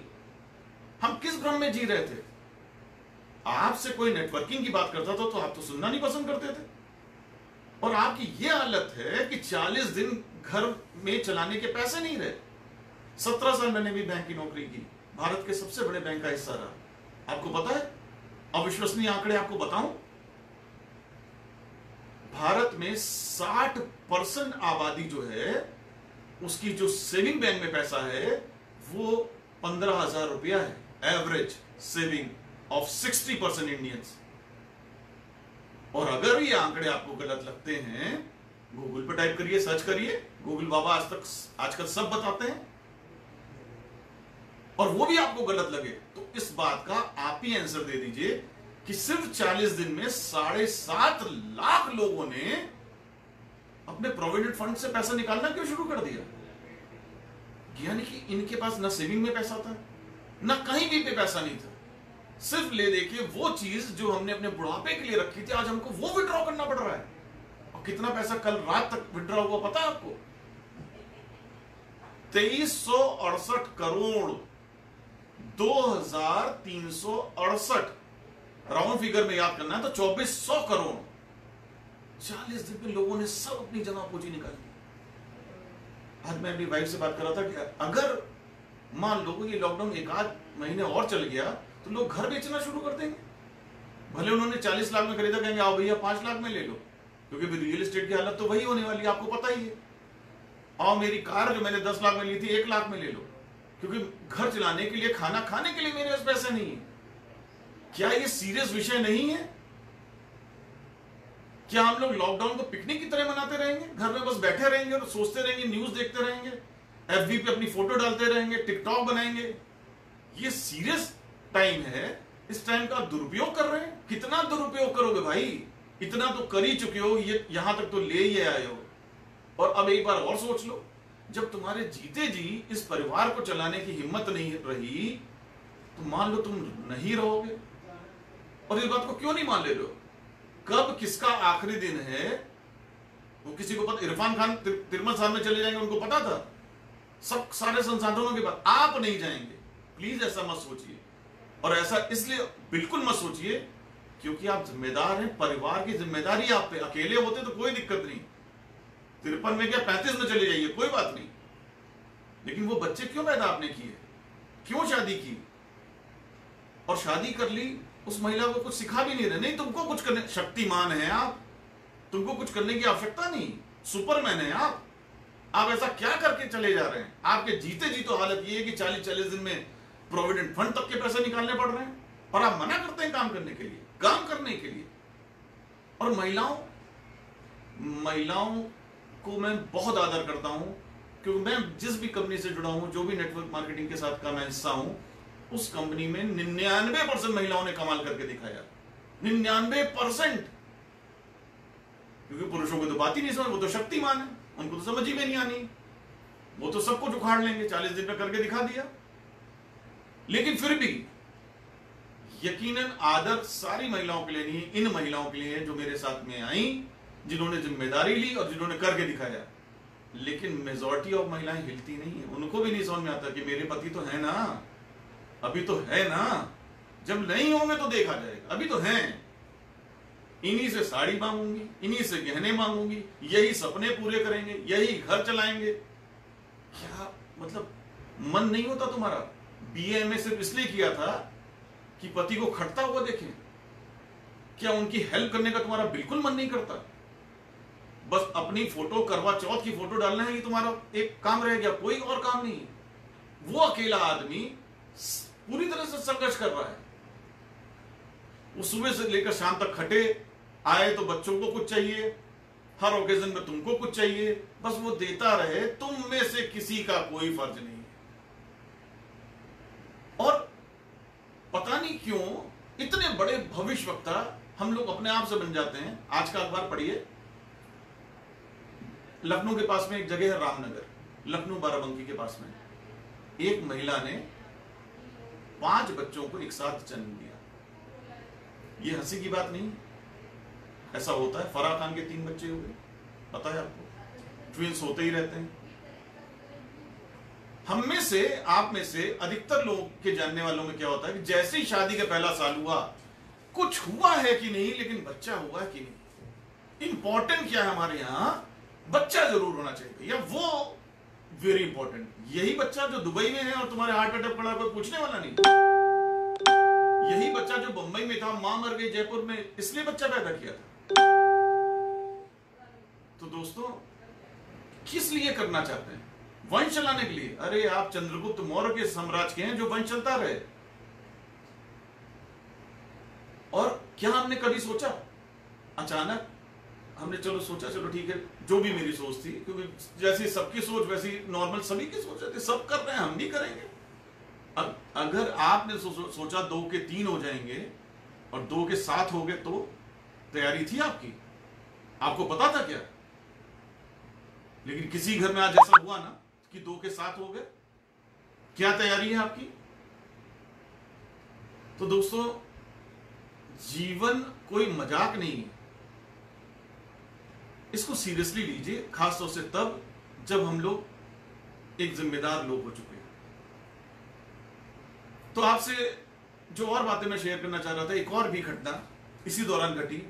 Speaker 1: हम किस भ्रम में जी रहे थे? आपसे कोई नेटवर्किंग की बात करता था तो आप तो सुनना नहीं पसंद करते थे, और आपकी यह हालत है कि 40 दिन घर में चलाने के पैसे नहीं रहे। 17 साल मैंने भी बैंक की नौकरी की, भारत के सबसे बड़े बैंक का हिस्सा रहा। आपको पता है, अविश्वसनीय आंकड़े आपको बताऊं, भारत में 60% आबादी जो है उसकी जो सेविंग बैंक में पैसा है वो 15,000 रुपया है। Average saving of 60% Indians. और अगर ये आंकड़े आपको गलत लगते हैं, गूगल पर टाइप करिए, सर्च करिए, गूगल बाबा आजकल सब बताते हैं। और वो भी आपको गलत लगे तो इस बात का आप ही आंसर दे दीजिए कि सिर्फ 40 दिन में 7.5 लाख लोगों ने अपने प्रोविडेंट फंड से पैसा निकालना क्यों शुरू कर दिया? यानी कि इनके पास ना सेविंग में पैसा था, ना कहीं भी पे पैसा नहीं था। सिर्फ ले देखिए वो चीज जो हमने अपने बुढ़ापे के लिए रखी थी, आज हमको वो विड्रॉ करना पड़ रहा है। और कितना पैसा कल रात तक विड्रॉ हुआ पता है आपको? 2368 करोड़ 2368, राउंड फिगर में याद करना है तो 2400 करोड़ 40 दिन में लोगों ने सब अपनी जमा पूंजी निकाली। आज मैं अपनी वाइफ से बात कर रहा था कि अगर मान लो ये लॉकडाउन एक आध महीने और चल गया तो लोग घर बेचना शुरू कर देंगे। भले उन्होंने 40 लाख में खरीदा, कहेंगे आओ भैया 5 लाख में ले लो, क्योंकि रियल एस्टेट की हालत तो वही होने वाली है, आपको पता ही है। आओ मेरी कार जो मैंने 10 लाख में ली थी 1 लाख में ले लो, क्योंकि घर चलाने के लिए, खाना खाने के लिए मेरे पास पैसे नहीं है। क्या ये सीरियस विषय नहीं है? क्या हम लोग लॉकडाउन को पिकनिक की तरह मनाते रहेंगे, घर में बस बैठे रहेंगे और सोचते रहेंगे, न्यूज देखते रहेंगे, एफबी पे अपनी फोटो डालते रहेंगे, टिकटॉक बनाएंगे? ये सीरियस टाइम है, इस टाइम का दुरुपयोग कर रहे हैं। कितना दुरुपयोग करोगे भाई? इतना तो कर ही चुके हो, ये यहां तक तो ले ही आए हो। और अब एक बार और सोच लो, जब तुम्हारे जीते जी इस परिवार को चलाने की हिम्मत नहीं रही तो मान लो तुम नहीं रहोगे। और इस बात को क्यों नहीं मान ले रहे हो? कब किसका आखिरी दिन है वो किसी को पता? इरफान खान तिरमल साहब में चले जाएंगे, उनको पता था, सब सारे संसाधनों के बाद। आप नहीं जाएंगे, प्लीज ऐसा मत सोचिए। और ऐसा इसलिए बिल्कुल मत सोचिए क्योंकि आप जिम्मेदार हैं, परिवार की जिम्मेदारी आप पे। अकेले होते तो कोई दिक्कत नहीं, 53 में क्या 35 में चले जाइए, कोई बात नहीं। लेकिन वो बच्चे क्यों पैदा आपने किए, क्यों शादी की? और शादी कर ली, उस महिला को कुछ सिखा भी नहीं रहे। नहीं, तुमको कुछ करने, शक्तिमान है आप, तुमको कुछ करने की आवश्यकता नहीं, सुपरमैन है आप ऐसा क्या करके चले जा रहे हैं? आपके जीते जी तो हालत ये है कि 40-40 दिन में प्रोविडेंट फंड तक के पैसे निकालने पड़ रहे हैं, और आप मना करते हैं काम करने के लिए, काम करने के लिए। और महिलाओं को मैं बहुत आदर करता हूं, क्योंकि मैं जिस भी कंपनी से जुड़ा हूं, जो भी नेटवर्क मार्केटिंग के साथ का मैं हिस्सा हूं, उस कंपनी में 99% महिलाओं ने कमाल करके दिखाया। 99%। क्योंकि पुरुषों को तो बात ही नहीं समझ, वो तो शक्तिमान है, उनको तो समझ ही में नहीं आनी, वो तो सब कुछ उखाड़ लेंगे। 40 दिन में करके दिखा दिया। लेकिन फिर भी यकीनन आदर सारी महिलाओं के लिए नहीं, इन महिलाओं के लिए जो मेरे साथ में आई, जिन्होंने जिम्मेदारी ली और जिन्होंने करके दिखाया। लेकिन मेजॉरिटी ऑफ महिलाएं हिलती नहीं है, उनको भी नहीं समझ में आता कि मेरे पति तो है ना, अभी तो है ना, जब नहीं होंगे तो देखा जाएगा, अभी तो हैं। इन्हीं से साड़ी मांगूंगी, इन्हीं से गहने मांगूंगी, यही सपने पूरे करेंगे, यही घर चलाएंगे। क्या मतलब मन नहीं होता तुम्हारा? बीए एमए सिर्फ इसलिए किया था कि पति को खटता हुआ देखें? क्या उनकी हेल्प करने का तुम्हारा बिल्कुल मन नहीं करता? बस अपनी फोटो, करवा चौथ की फोटो डालना है, ये तुम्हारा एक काम रह गया, कोई और काम नहीं। वो अकेला आदमी पूरी तरह से संघर्ष कर रहा है। वो सुबह से लेकर शाम तक खटे आए तो बच्चों को कुछ चाहिए, हर ओकेजन में तुमको कुछ चाहिए, बस वो देता रहे, तुम में से किसी का कोई फर्ज नहीं है। और पता नहीं क्यों इतने बड़े भविष्यवक्ता हम लोग अपने आप से बन जाते हैं। आज का अखबार पढ़िए, लखनऊ के पास में एक जगह है रामनगर, लखनऊ बाराबंकी के पास में, एक महिला ने 5 बच्चों को एक साथ जन्म दिया। ये हंसी की बात नहीं, ऐसा होता है। फराह खान के 3 बच्चे हुए, पता है आपको, ट्विंस होते ही रहते हैं। हम में से, आप में से अधिकतर लोग के जानने वालों में क्या होता है कि जैसे ही शादी का पहला साल हुआ, कुछ हुआ है कि नहीं, लेकिन बच्चा हुआ कि नहीं। इंपॉर्टेंट क्या है हमारे यहां? बच्चा जरूर होना चाहिए, या वो वेरी इंपॉर्टेंट। यही बच्चा जो दुबई में है और तुम्हारे हार्ट अटैक पड़ा, कोई पूछने वाला नहीं। यही बच्चा जो बंबई में था, मां मर गई जयपुर में, इसलिए बच्चा पैदा किया था। तो दोस्तों, किस लिए करना चाहते हैं? वंश चलाने के लिए? अरे आप चंद्रगुप्त मौर्य के साम्राज्य के हैं जो वंश चलता रहे। और क्या हमने कभी सोचा? अचानक हमने चलो सोचा, चलो ठीक है, जो भी मेरी सोच थी, क्योंकि जैसी सबकी सोच वैसी नॉर्मल सभी की सोच रहती, सब कर रहे हैं, हम भी करेंगे। अगर आपने सोचा 2 के 3 हो जाएंगे और 2 के 7 हो गए, तो तैयारी थी आपकी? आपको पता था क्या? लेकिन किसी घर में आज ऐसा हुआ ना कि 2 के 7 हो गए, क्या तैयारी है आपकी? तो दोस्तों, जीवन कोई मजाक नहीं है, इसको सीरियसली लीजिए, खासतौर से तब जब हम लोग एक जिम्मेदार लोग हो चुके हैं। तो आपसे जो और बातें मैं शेयर करना चाह रहा था, एक और भी घटना इसी दौरान घटी।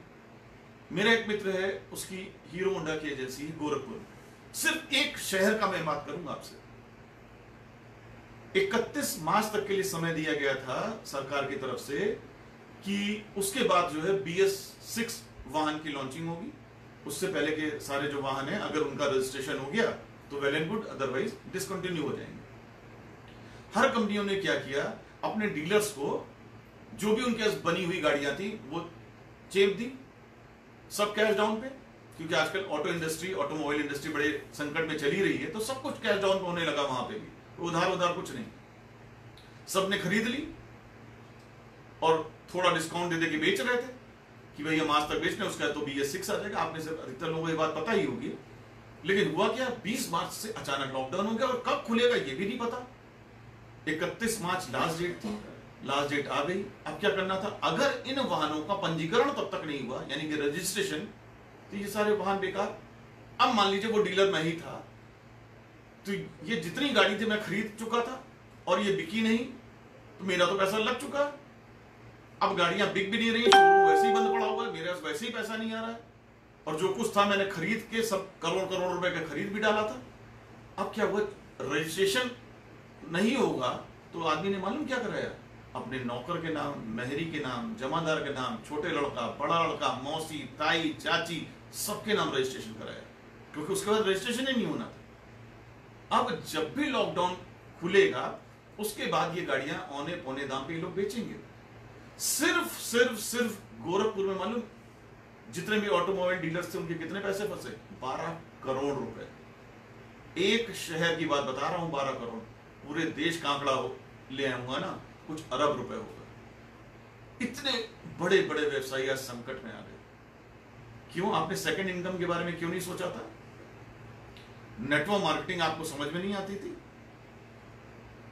Speaker 1: मेरा एक मित्र है, उसकी हीरो होंडा की एजेंसी है गोरखपुर। सिर्फ एक शहर का मैं बात करूंगा आपसे। 31 मार्च तक के लिए समय दिया गया था सरकार की तरफ से कि उसके बाद जो है BS6 वाहन की लॉन्चिंग होगी। उससे पहले के सारे जो वाहन हैं अगर उनका रजिस्ट्रेशन हो गया तो well and good, otherwise discontinue हो जाएंगे। हर कंपनियों ने क्या किया, अपने डीलर्स को जो भी उनके पास बनी हुई गाड़ियां थी वो चेप दी, सब कैश डाउन पे, क्योंकि आजकल ऑटो इंडस्ट्री, ऑटोमोबाइल इंडस्ट्री बड़े संकट में चली रही है, तो सब कुछ कैश डाउन पे होने लगा। वहां पे भी उधार कुछ नहीं, सबने खरीद ली और थोड़ा डिस्काउंट दे दे के बेच रहे थे कि भाई हम आज तक बेच रहे हैं, उसका तो BS6 आ जाएगा। आप में से अधिकतर लोगों को ये बात पता ही होगी। लेकिन हुआ क्या, 20 मार्च से अचानक लॉकडाउन हो गया और कब खुलेगा ये भी नहीं पता। 31 मार्च लास्ट डेट थी, लास्ट डेट आ गई। अब क्या करना था, अगर इन वाहनों का पंजीकरण तब तक नहीं हुआ, यानी कि रजिस्ट्रेशन, तो ये सारे वाहन बेकार। अब मान लीजिए वो डीलर मैं ही था, तो ये जितनी गाड़ी थी मैं खरीद चुका था और ये बिकी नहीं, तो मेरा तो पैसा लग चुका। अब गाड़ियां बिक भी नहीं रही, शोरूम वैसे ही बंद पड़ा हुआ है, मेरे पास वैसे ही पैसा नहीं आ रहा है, और जो कुछ था मैंने खरीद के सब करोड़ रुपए का खरीद भी डाला था। अब क्या हुआ, रजिस्ट्रेशन नहीं होगा तो आदमी ने मालूम क्या कराया, अपने नौकर के नाम, मेहरी के नाम, जमादार के नाम, छोटे लड़का, बड़ा लड़का, मौसी, ताई, चाची, सबके नाम रजिस्ट्रेशन कराया, क्योंकि उसके बाद रजिस्ट्रेशन ही नहीं होना था। अब जब भी लॉकडाउन खुलेगा उसके बाद ये गाड़ियां औने पौने दाम पे लोग बेचेंगे। सिर्फ गोरखपुर में मालूम जितने भी ऑटोमोबाइल डीलर्स थे उनके कितने पैसे फंसे, 12 करोड़ रुपए। एक शहर की बात बता रहा हूं, 12 करोड़। पूरे देश का आंकड़ा ले आऊंगा ना, कुछ अरब रुपए होगा। इतने बड़े बड़े व्यवसायी आज संकट में आ गए। क्यों? आपने सेकंड इनकम के बारे में क्यों नहीं सोचा था? नेटवर्क मार्केटिंग आपको समझ में नहीं आती थी?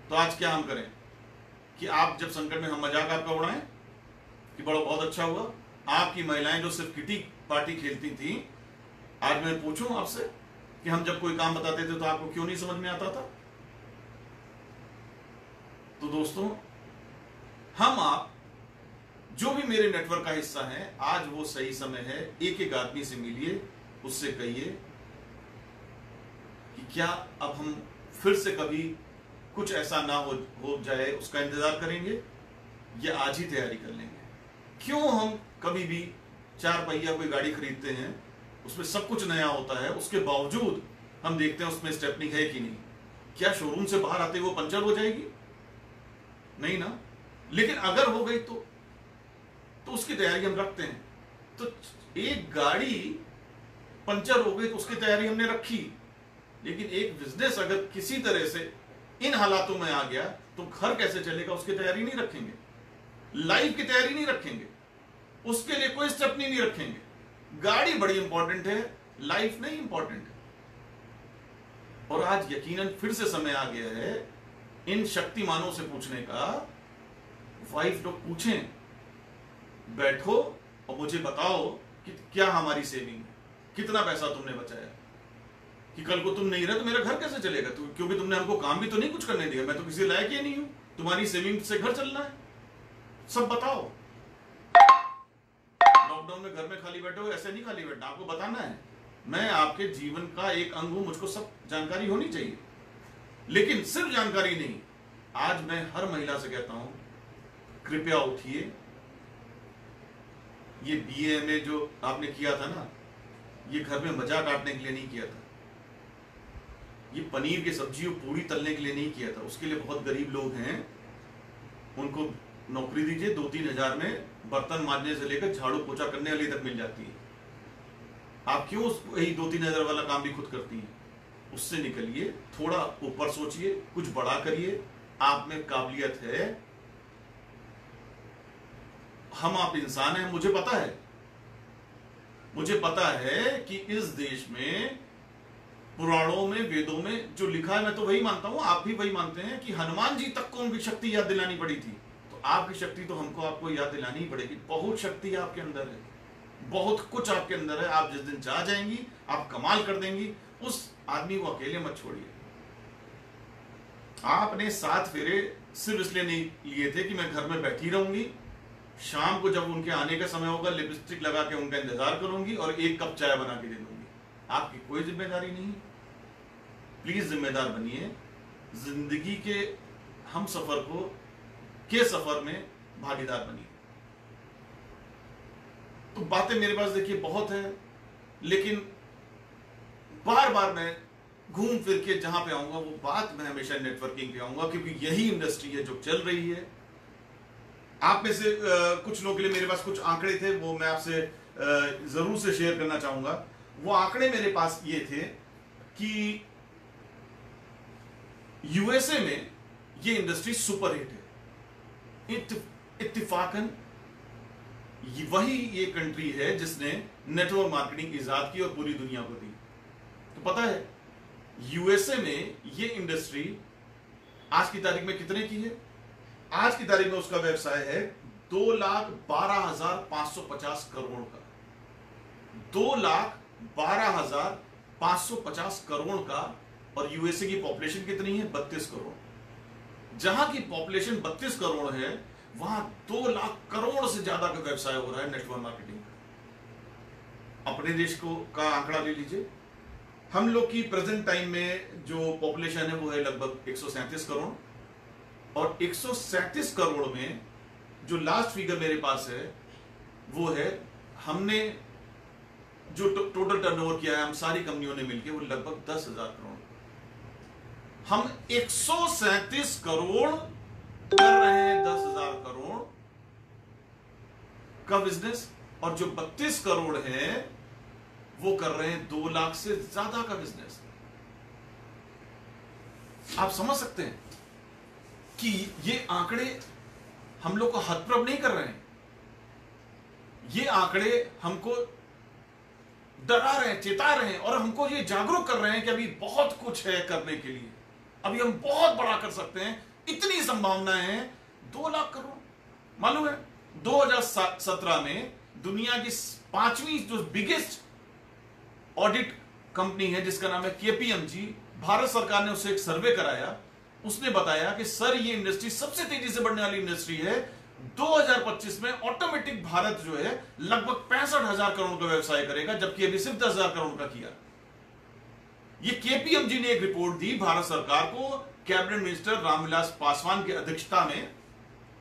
Speaker 1: तो आज क्या हम करें कि आप जब संकट में हम मजाक आपका उड़ाएं कि बड़ा बहुत अच्छा हुआ। आपकी महिलाएं जो सिर्फ किटी पार्टी खेलती थी, आज मैं पूछूं आपसे कि हम जब कोई काम बताते थे तो आपको क्यों नहीं समझ में आता था? तो दोस्तों, हम आप जो भी मेरे नेटवर्क का हिस्सा है, आज वो सही समय है। एक एक आदमी से मिलिए, उससे कहिए कि क्या अब हम फिर से कभी कुछ ऐसा ना हो जाए, उसका इंतजार करेंगे या आज ही तैयारी कर लेंगे। क्यों हम कभी भी 4 पहिया कोई गाड़ी खरीदते हैं, उसमें सब कुछ नया होता है, उसके बावजूद हम देखते हैं उसमें स्टेपनी है कि नहीं। क्या शोरूम से बाहर आते वो पंचर हो जाएगी? नहीं ना। लेकिन अगर हो गई तो उसकी तैयारी हम रखते हैं। तो एक गाड़ी पंचर हो गई तो उसकी तैयारी हमने रखी, लेकिन एक बिजनेस अगर किसी तरह से इन हालातों में आ गया तो घर कैसे चलेगा, उसकी तैयारी नहीं रखेंगे, लाइफ की तैयारी नहीं रखेंगे, उसके लिए कोई स्टेपनी नहीं रखेंगे। गाड़ी बड़ी इंपॉर्टेंट है, लाइफ नहीं इंपॉर्टेंट है। और आज यकीनन फिर से समय आ गया है इन शक्तिमानों से पूछने का। वाइफ लोग पूछें, बैठो और मुझे बताओ कि क्या हमारी सेविंग है, कितना पैसा तुमने बचाया, कि कल को तुम नहीं रहे तो मेरा घर कैसे चलेगा, क्योंकि तुमने हमको काम भी तो नहीं कुछ करने दिया, मैं तो किसी लायक ही नहीं हूं, तुम्हारी सेविंग से घर चलना है, सब बताओ। लॉकडाउन में घर में खाली बैठे हो, ऐसे नहीं खाली बैठना, आपको बताना है मैं आपके जीवन का एक अंग हूं, मुझको सब जानकारी होनी चाहिए। लेकिन सिर्फ जानकारी नहीं, आज मैं हर महिला से कहता हूं, कृपया उठिए। ये BA जो आपने किया था ना, ये घर में मजाक काटने के लिए नहीं किया था, ये पनीर की सब्जी और पूरी तलने के लिए नहीं किया था। उसके लिए बहुत गरीब लोग हैं, उनको नौकरी दीजिए, 2-3 हजार में बर्तन मांजने से लेकर झाड़ू पोछा करने वाली तक मिल जाती है। आप क्यों वही 2-3 हजार वाला काम भी खुद करती हैं? उससे निकलिए, थोड़ा ऊपर सोचिए, कुछ बड़ा करिए। आप में काबिलियत है, हम आप इंसान हैं, मुझे पता है कि इस देश में पुराणों में, वेदों में जो लिखा है, मैं तो वही मानता हूं, आप भी वही मानते हैं कि हनुमान जी तक को उनकी शक्ति याद दिलानी पड़ी थी। तो आपकी शक्ति तो आपको याद दिलानी ही पड़ेगी। बहुत शक्ति आपके अंदर है, बहुत कुछ आपके अंदर है। आप जिस दिन चाह जाएंगी, आप कमाल कर देंगी। उस आदमी को अकेले मत छोड़िए। आपने 7 फेरे सिर्फ इसलिए नहीं लिए थे कि मैं घर में बैठी रहूंगी, शाम को जब उनके आने का समय होगा लिपस्टिक लगा के उनका इंतजार करूंगी और 1 कप चाय बना के दे दूंगी। आपकी कोई जिम्मेदारी नहीं। प्लीज जिम्मेदार बनिए, जिंदगी के हम सफर के सफर में भागीदार बनिए। तो बातें मेरे पास देखिए बहुत है, लेकिन बार बार मैं घूम फिर के जहां पे आऊंगा वो बात मैं हमेशा नेटवर्किंग पे आऊंगा, क्योंकि यही इंडस्ट्री है जो चल रही है। आप में से कुछ लोगों के लिए मेरे पास कुछ आंकड़े थे, वो मैं आपसे जरूर से शेयर करना चाहूंगा। वो आंकड़े मेरे पास ये थे कि यूएसए में ये इंडस्ट्री सुपर हिट है। इत्तिफाकन वही ये कंट्री है जिसने नेटवर्क मार्केटिंग इजाद की और पूरी दुनिया को दी। तो पता है यूएसए में ये इंडस्ट्री आज की तारीख में कितने की है? आज की तारीख में उसका व्यवसाय है 2,12,550 करोड़ का। 2,12,550 करोड़ का। और यूएसए की पॉपुलेशन कितनी है? 32 करोड़। जहां की पॉपुलेशन 32 करोड़ है वहां 2 लाख करोड़ से ज्यादा का व्यवसाय हो रहा है नेटवर्क मार्केटिंग का। अपने देश को का आंकड़ा ले लीजिए। हम लोग की प्रेजेंट टाइम में जो पॉपुलेशन है वो है लगभग 137 करोड़। और 137 करोड़ में जो लास्ट फिगर मेरे पास है वो है, हमने जो टोटल टर्नओवर किया है हम सारी कंपनियों ने मिलकर, वो लगभग 10,000 करोड़। हम 137 करोड़ कर रहे हैं 10,000 करोड़ का बिजनेस, और जो 32 करोड़ है वो कर रहे हैं 2 लाख से ज्यादा का बिजनेस। आप समझ सकते हैं कि ये आंकड़े हम लोग को हतप्रभ नहीं कर रहे हैं। ये आंकड़े हमको डरा रहे हैं, चेता रहे हैं, और हमको ये जागरूक कर रहे हैं कि अभी बहुत कुछ है करने के लिए, अभी हम बहुत बड़ा कर सकते हैं, इतनी संभावनाएं हैं। 2 लाख करोड़। मालूम है 2017 में दुनिया की 5वीं जो बिगेस्ट ऑडिट कंपनी है जिसका नाम है केपीएमजी, भारत सरकार ने उससे एक सर्वे कराया। उसने बताया कि सर ये इंडस्ट्री सबसे तेजी से बढ़ने वाली इंडस्ट्री है। 2025 में ऑटोमेटिक भारत जो है लगभग 65,000 करोड़ का व्यवसाय करेगा, जबकि अभी सिर्फ 10,000 करोड़ का किया। ये केपीएमजी ने एक रिपोर्ट दी भारत सरकार को। कैबिनेट मिनिस्टर रामविलास पासवान की अध्यक्षता में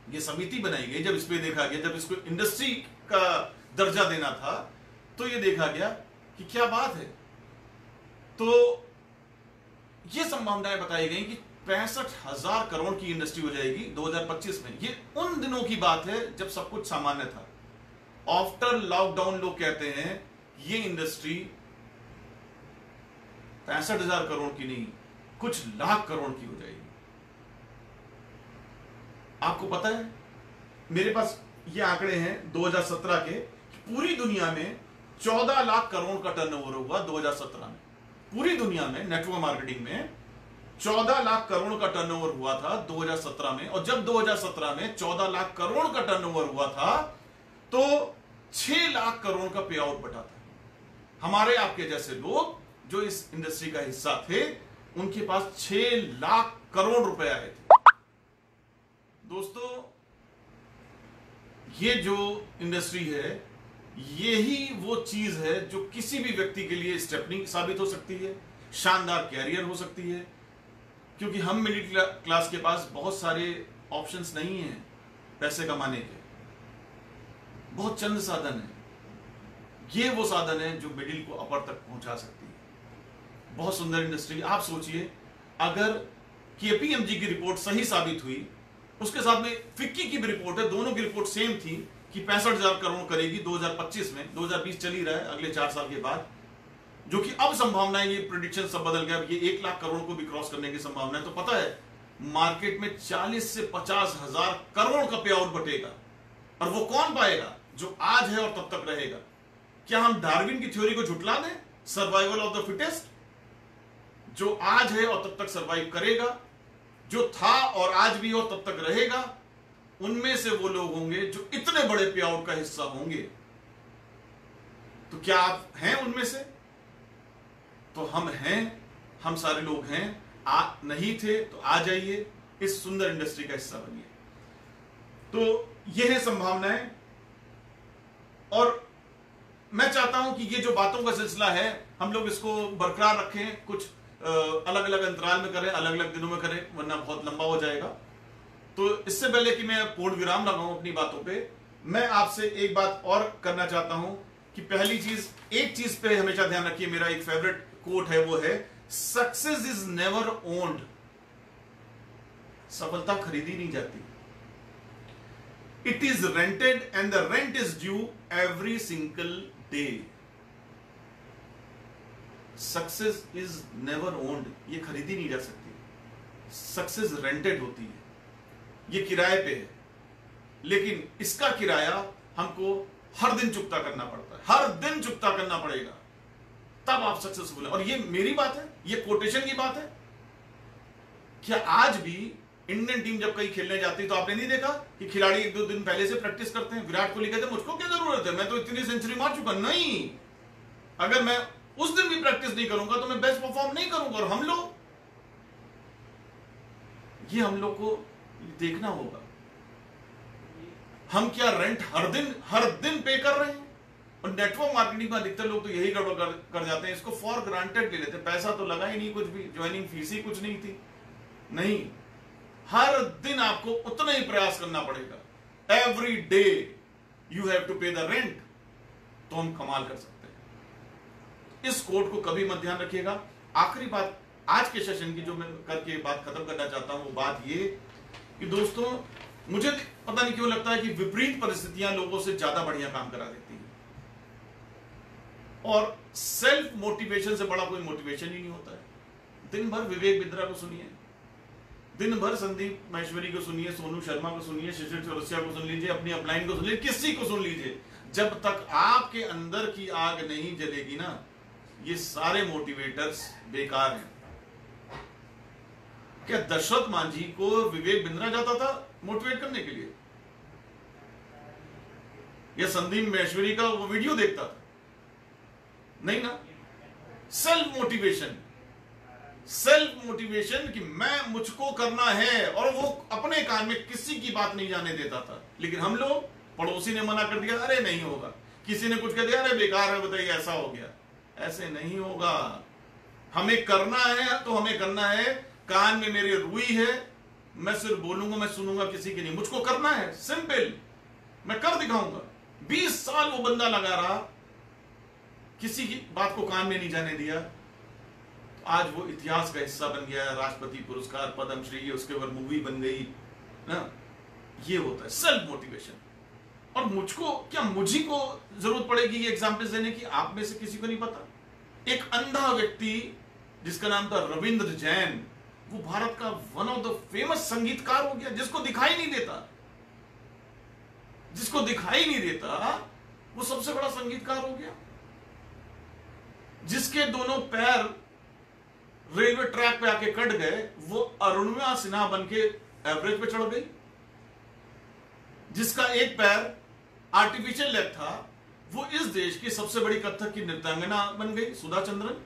Speaker 1: यह समिति बनाई गई। जब इस पे देखा गया, जब इसको इंडस्ट्री का दर्जा देना था, तो यह देखा गया कि क्या बात है। तो यह संभावनाएं बताई गई कि 65,000 करोड़ की इंडस्ट्री हो जाएगी 2025 में। ये उन दिनों की बात है जब सब कुछ सामान्य था। आफ्टर लॉकडाउन लोग कहते हैं ये इंडस्ट्री 65,000 करोड़ की नहीं, कुछ लाख करोड़ की हो जाएगी। आपको पता है मेरे पास ये आंकड़े हैं 2017 के, पूरी दुनिया में 14 लाख करोड़ का टर्नओवर हुआ 2017 में। पूरी दुनिया में नेटवर्क मार्केटिंग में 14 लाख करोड़ का टर्नओवर हुआ था 2017 में। और जब 2017 में 14 लाख करोड़ का टर्नओवर हुआ था तो 6 लाख करोड़ का पे आउट बटा था। हमारे आपके जैसे लोग जो इस इंडस्ट्री का हिस्सा थे उनके पास 6 लाख करोड़ रुपए आए थे। दोस्तों ये जो इंडस्ट्री है यही वो चीज है जो किसी भी व्यक्ति के लिए स्टेपनिंग साबित हो सकती है, शानदार कैरियर हो सकती है। क्योंकि हम मिडिल क्लास के पास बहुत सारे ऑप्शंस नहीं हैं पैसे कमाने के, बहुत चंद साधन हैं। ये वो साधन है जो मिडिल को अपर तक पहुंचा सकती है। बहुत सुंदर इंडस्ट्री। आप सोचिए अगर केपीएमजी की रिपोर्ट सही साबित हुई, उसके साथ में फिक्की की भी रिपोर्ट है, दोनों की रिपोर्ट सेम थी कि 65,000 करोड़ करेगी 2025 में। 2020 चल ही रहा है, अगले 4 साल के बाद, जो कि अब संभावनाएं, ये प्रेडिक्शन सब बदल गया, ये 1 लाख करोड़ को भी क्रॉस करने की संभावना है। तो पता है मार्केट में 40 से 50,000 करोड़ का पे आउट बटेगा। और वो कौन पाएगा? जो आज है और तब तक रहेगा। क्या हम डार्विन की थ्योरी को झुटला दें, सर्वाइवल ऑफ द फिटेस्ट? जो आज है और तब तक सर्वाइव करेगा, जो था और आज भी और तब तक रहेगा, उनमें से वो लोग होंगे जो इतने बड़े पे आउट का हिस्सा होंगे। तो क्या आप हैं उनमें से? तो हम हैं, हम सारे लोग हैं। नहीं थे तो आ जाइए, इस सुंदर इंडस्ट्री का हिस्सा बनिए। तो ये है संभावनाएं, और मैं चाहता हूं कि ये जो बातों का सिलसिला है हम लोग इसको बरकरार रखें, कुछ अलग अलग अंतराल में करें, अलग अलग दिनों में करें, वरना बहुत लंबा हो जाएगा। तो इससे पहले कि मैं पूर्ण विराम लगाऊं अपनी बातों पे, मैं आपसे एक बात और करना चाहता हूं कि पहली चीज, एक चीज पे हमेशा ध्यान रखिए, मेरा एक फेवरेट कोट है, वो है सक्सेस इज नेवर ओन्ड। सफलता खरीदी नहीं जाती, it is rented and the rent is due every single day. Success is never owned, ये खरीदी नहीं जा सकती। सक्सेस रेंटेड होती है, ये किराए पे है, लेकिन इसका किराया हमको हर दिन चुकता करना पड़ता है, हर दिन चुकता करना पड़ेगा, तब आप सक्सेसफुल हैं। और ये मेरी बात है, ये कोटेशन की बात है। क्या आज भी इंडियन टीम जब कहीं खेलने जाती है तो आपने नहीं देखा कि खिलाड़ी एक दो दिन पहले से प्रैक्टिस करते हैं? विराट कोहली कहते हैं मुझको क्या जरूरत है, मैं तो इतनी सेंचुरी मार चुका। नहीं, अगर मैं उस दिन भी प्रैक्टिस नहीं करूंगा तो मैं बेस्ट परफॉर्म नहीं करूंगा। और हम लोग को देखना होगा, हम क्या रेंट हर दिन पे कर रहे हैं? और नेटवर्क मार्केटिंग में अधिकतर लोग तो यही गड़बड़ कर जाते हैं, इसको फॉर ग्रांटेड ले लेते हैं। पैसा तो लगा ही नहीं, कुछ भी ज्वाइनिंग फीस ही कुछ नहीं थी। नहीं, हर दिन आपको उतना ही प्रयास करना पड़ेगा। Every day you have to pay the rent, तो हम कमाल कर सकते हैं। इस कोड को कभी मत ध्यान रखिएगा। आखिरी बात आज के सेशन की जो मैं करके बात खत्म करना चाहता हूं, वो बात ये कि दोस्तों, मुझे पता नहीं क्यों लगता है कि विपरीत परिस्थितियां लोगों से ज्यादा बढ़िया काम करा देती हैं, और सेल्फ मोटिवेशन से बड़ा कोई मोटिवेशन ही नहीं होता है। दिन भर विवेक बिंद्रा को सुनिए, दिन भर संदीप माहेश्वरी को सुनिए, सोनू शर्मा को सुनिए, शिशिर चौरसिया को सुन लीजिए, अपनी अपलाइन को सुन लीजिए, किसी को सुन लीजिए, जब तक आपके अंदर की आग नहीं जलेगी ना, ये सारे मोटिवेटर्स बेकार हैं। क्या दशरथ मांझी को विवेक बिंद्रा जाता था मोटिवेट करने के लिए, या संदीप माहेश्वरी का वो वीडियो देखता था? नहीं ना। सेल्फ मोटिवेशन कि मैं मुझको करना है, और वो अपने काम में किसी की बात नहीं जाने देता था। लेकिन हम लोग, पड़ोसी ने मना कर दिया, अरे नहीं होगा, किसी ने कुछ कह दिया, अरे बेकार है, बताइए ऐसा हो गया। ऐसे नहीं होगा, हमें करना है तो हमें करना है। कान में मेरी रुई है, मैं सिर्फ बोलूंगा, मैं सुनूंगा किसी की नहीं, मुझको करना है, सिंपल, मैं कर दिखाऊंगा। 20 साल वो बंदा लगा रहा, किसी की बात को कान में नहीं जाने दिया, आज वो इतिहास का हिस्सा बन गया, राष्ट्रपति पुरस्कार, पद्मश्री, उसके ऊपर मूवी बन गई ना। ये होता है सेल्फ मोटिवेशन। और मुझी को जरूरत पड़ेगी ये एग्जाम्पल्स देने की? आप में से किसी को नहीं पता? एक अंधा व्यक्ति जिसका नाम था रविंद्र जैन, वो भारत का वन ऑफ द फेमस संगीतकार हो गया, जिसको दिखाई नहीं देता, वो सबसे बड़ा संगीतकार हो गया। जिसके दोनों पैर रेलवे ट्रैक पे आके कट गए, वो अरुणिमा सिन्हा बन के एवरेज पे चढ़ गई। जिसका एक पैर आर्टिफिशियल लेग था, वो इस देश की सबसे बड़ी कथक की नृत्यांगना बन गई, सुधा चंद्रन।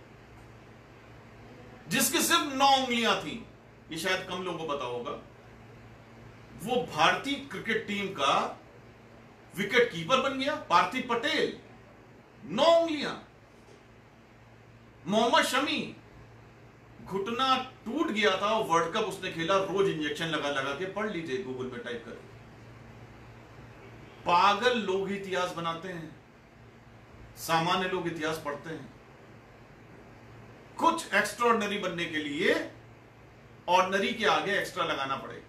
Speaker 1: जिसकी सिर्फ 9 उंगलियां थी, ये शायद कम लोगों को पता होगा, वो भारतीय क्रिकेट टीम का विकेट कीपर बन गया, पार्थिव पटेल, 9 उंगलियां। मोहम्मद शमी, घुटना टूट गया था, वर्ल्ड कप उसने खेला, रोज इंजेक्शन लगा के, पढ़ लीजिए गूगल पे टाइप करके। पागल लोग इतिहास बनाते हैं, सामान्य लोग इतिहास पढ़ते हैं। कुछ एक्स्ट्राऑर्डिनरी बनने के लिए ऑर्डिनरी के आगे एक्स्ट्रा लगाना पड़ेगा।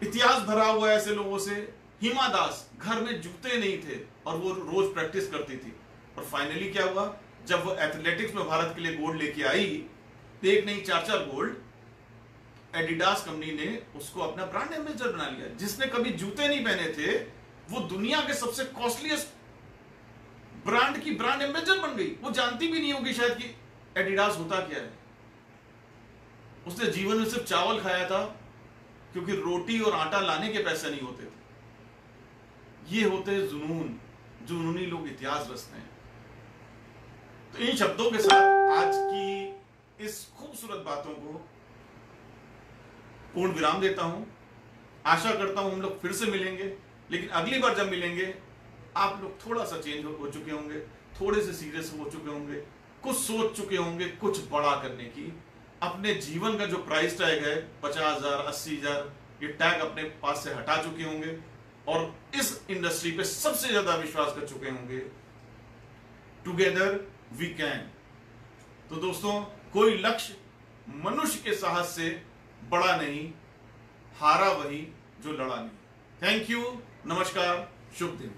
Speaker 1: इतिहास भरा हुआ है ऐसे लोगों से। हिमा दास, घर में जूते नहीं थे और वो रोज प्रैक्टिस करती थी, और फाइनली क्या हुआ, जब वो एथलेटिक्स में भारत के लिए गोल्ड लेके आई, एक नहीं 4-4 गोल्ड, एडिडास कंपनी ने उसको अपना ब्रांड एम्बेसडर बना लिया। जिसने कभी जूते नहीं पहने थे, वो दुनिया के सबसे कॉस्टलीस्ट ब्रांड की ब्रांड एम्बेसडर बन गई। वो जानती भी नहीं होगी शायद कि एडिडास होता क्या है। उसने जीवन में सिर्फ चावल खाया था, क्योंकि रोटी और आटा लाने के पैसे नहीं होते थे। ये होते हैं जुनूनी लोग, इतिहास रचते हैं। तो इन शब्दों के साथ आज की इस खूबसूरत बातों को पूर्ण विराम देता हूं। आशा करता हूं हम लोग फिर से मिलेंगे, लेकिन अगली बार जब मिलेंगे आप लोग थोड़ा सा चेंज हो चुके होंगे, थोड़े से सीरियस हो चुके होंगे, कुछ सोच चुके होंगे कुछ बड़ा करने की। अपने जीवन का जो प्राइस टैग है 50,000 80,000, ये टैग अपने पास से हटा चुके होंगे और इस इंडस्ट्री पे सबसे ज्यादा विश्वास कर चुके होंगे। Together we can. तो दोस्तों, कोई लक्ष्य मनुष्य के साहस से बड़ा नहीं, हारा वही जो लड़ा नहीं। थैंक यू, नमस्कार, शुभ दिन।